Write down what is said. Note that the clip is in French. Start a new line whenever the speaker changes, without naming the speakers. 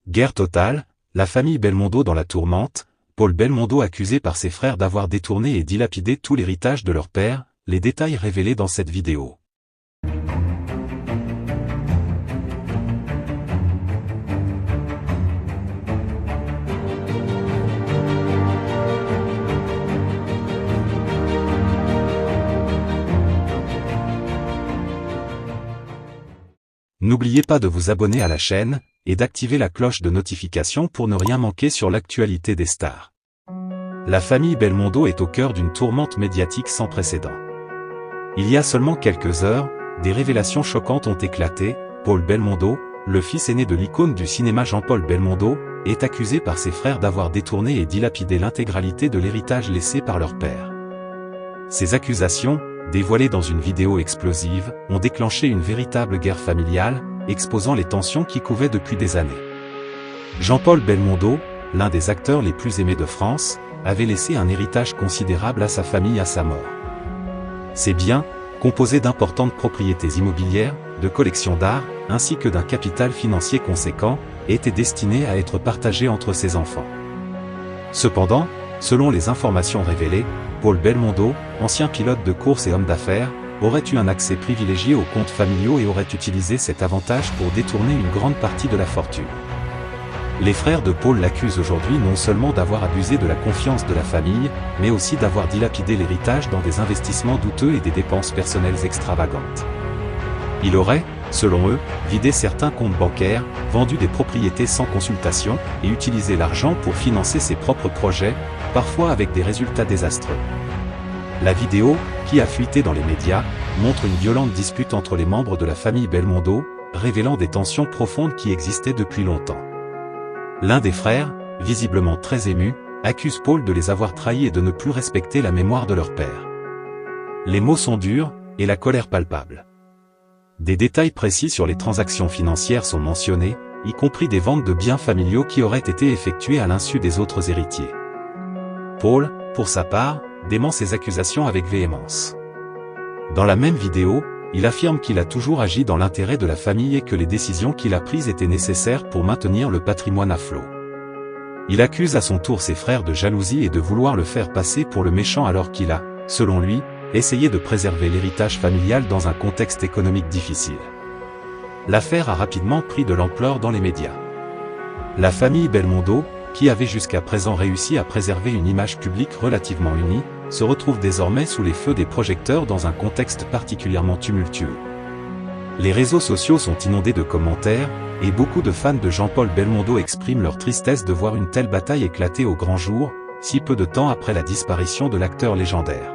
Guerre totale, la famille Belmondo dans la tourmente, Paul Belmondo accusé par ses frères d'avoir détourné et dilapidé tout l'héritage de leur père, les détails révélés dans cette vidéo. N'oubliez pas de vous abonner à la chaîne, et d'activer la cloche de notification pour ne rien manquer sur l'actualité des stars. La famille Belmondo est au cœur d'une tourmente médiatique sans précédent. Il y a seulement quelques heures, des révélations choquantes ont éclaté. Paul Belmondo, le fils aîné de l'icône du cinéma Jean-Paul Belmondo, est accusé par ses frères d'avoir détourné et dilapidé l'intégralité de l'héritage laissé par leur père. Ces accusations, dévoilées dans une vidéo explosive, ont déclenché une véritable guerre familiale, exposant les tensions qui couvaient depuis des années. Jean-Paul Belmondo, l'un des acteurs les plus aimés de France, avait laissé un héritage considérable à sa famille à sa mort. Ses biens, composés d'importantes propriétés immobilières, de collections d'art, ainsi que d'un capital financier conséquent, étaient destinés à être partagés entre ses enfants. Cependant, selon les informations révélées, Paul Belmondo, ancien pilote de course et homme d'affaires, aurait eu un accès privilégié aux comptes familiaux et aurait utilisé cet avantage pour détourner une grande partie de la fortune. Les frères de Paul l'accusent aujourd'hui non seulement d'avoir abusé de la confiance de la famille, mais aussi d'avoir dilapidé l'héritage dans des investissements douteux et des dépenses personnelles extravagantes. Il aurait, selon eux, vidé certains comptes bancaires, vendu des propriétés sans consultation, et utilisé l'argent pour financer ses propres projets, parfois avec des résultats désastreux. La vidéo, qui a fuité dans les médias, montre une violente dispute entre les membres de la famille Belmondo, révélant des tensions profondes qui existaient depuis longtemps. L'un des frères, visiblement très ému, accuse Paul de les avoir trahis et de ne plus respecter la mémoire de leur père. Les mots sont durs, et la colère palpable. Des détails précis sur les transactions financières sont mentionnés, y compris des ventes de biens familiaux qui auraient été effectuées à l'insu des autres héritiers. Paul, pour sa part, dément ces accusations avec véhémence. Dans la même vidéo, il affirme qu'il a toujours agi dans l'intérêt de la famille et que les décisions qu'il a prises étaient nécessaires pour maintenir le patrimoine à flot. Il accuse à son tour ses frères de jalousie et de vouloir le faire passer pour le méchant alors qu'il a, selon lui, essayé de préserver l'héritage familial dans un contexte économique difficile. L'affaire a rapidement pris de l'ampleur dans les médias. La famille Belmondo, qui avait jusqu'à présent réussi à préserver une image publique relativement unie, se retrouve désormais sous les feux des projecteurs dans un contexte particulièrement tumultueux. Les réseaux sociaux sont inondés de commentaires, et beaucoup de fans de Jean-Paul Belmondo expriment leur tristesse de voir une telle bataille éclater au grand jour, si peu de temps après la disparition de l'acteur légendaire.